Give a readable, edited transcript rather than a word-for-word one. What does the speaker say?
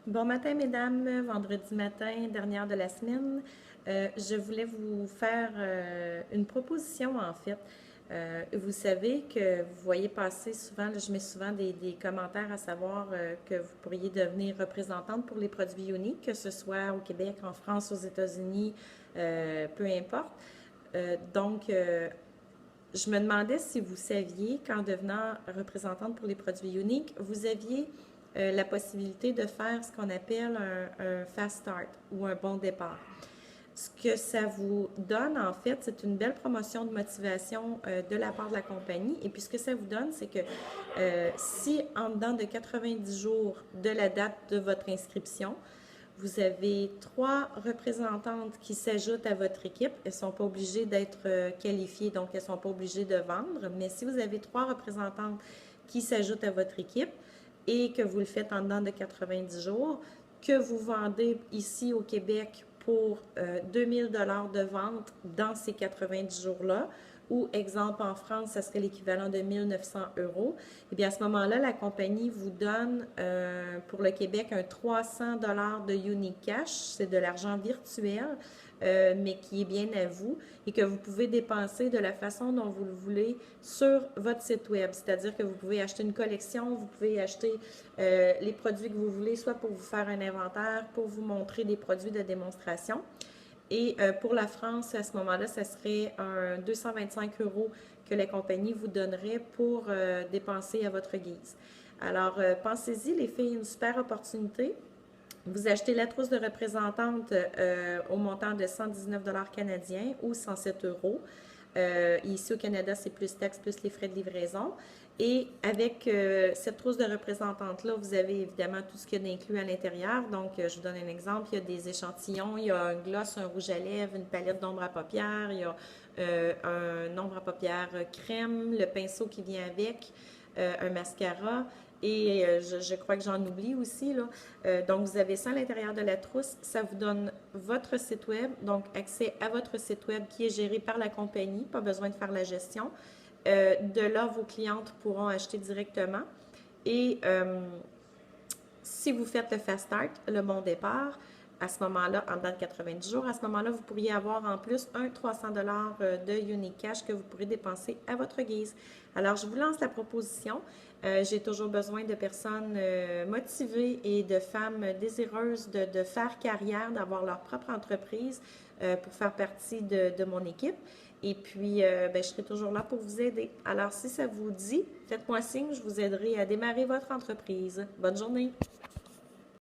Bon matin, mesdames. Vendredi matin, dernière de la semaine. Je voulais vous faire une proposition, en fait. Vous savez que vous voyez passer souvent, là, je mets souvent des commentaires à savoir que vous pourriez devenir représentante pour les produits uniques, que ce soit au Québec, en France, aux États-Unis, peu importe. Donc, je me demandais si vous saviez qu'en devenant représentante pour les produits uniques, vous aviez la possibilité de faire ce qu'on appelle un fast start ou un bon départ. Ce que ça vous donne, en fait, c'est une belle promotion de motivation de la part de la compagnie. Et puis, ce que ça vous donne, c'est que si en dedans de 90 jours de la date de votre inscription, vous avez trois représentantes qui s'ajoutent à votre équipe. Elles ne sont pas obligées d'être qualifiées, donc elles ne sont pas obligées de vendre. Mais si vous avez trois représentantes qui s'ajoutent à votre équipe et que vous le faites en dedans de 90 jours, que vous vendez ici au Québec pour 2000 dollars de vente dans ces 90 jours-là, ou exemple en France, ça serait l'équivalent de 1900 euros, et bien à ce moment-là, la compagnie vous donne pour le Québec un 300 dollars de Unique Cash, c'est de l'argent virtuel, mais qui est bien à vous et que vous pouvez dépenser de la façon dont vous le voulez sur votre site web. C'est-à-dire que vous pouvez acheter une collection, vous pouvez acheter les produits que vous voulez, soit pour vous faire un inventaire, pour vous montrer des produits de démonstration. Et pour la France, à ce moment-là, ça serait un 225 euros que la compagnie vous donnerait pour dépenser à votre guise. Alors, pensez-y, les filles, une super opportunité. Vous achetez la trousse de représentante au montant de 119 dollars canadiens ou 107 euros. Ici au Canada, c'est plus taxes, plus les frais de livraison. Et avec cette trousse de représentante-là, vous avez évidemment tout ce qu'il y a d'inclus à l'intérieur. Donc, je vous donne un exemple. Il y a des échantillons, il y a un gloss, un rouge à lèvres, une palette d'ombre à paupières, il y a un ombre à paupières crème, le pinceau qui vient avec, un mascara. Et je crois que j'en oublie aussi, là. Donc, vous avez ça à l'intérieur de la trousse. Ça vous donne votre site web, donc accès à votre site web qui est géré par la compagnie, pas besoin de faire la gestion. De là, vos clientes pourront acheter directement. Et si vous faites le fast start, le bon départ, à ce moment-là, en dedans de 90 jours, à ce moment-là, vous pourriez avoir en plus un 300 dollars de Unique Cash que vous pourrez dépenser à votre guise. Alors, je vous lance la proposition. J'ai toujours besoin de personnes motivées et de femmes désireuses de faire carrière, d'avoir leur propre entreprise pour faire partie de mon équipe. Et puis, ben, je serai toujours là pour vous aider. Alors, si ça vous dit, faites-moi signe, je vous aiderai à démarrer votre entreprise. Bonne journée!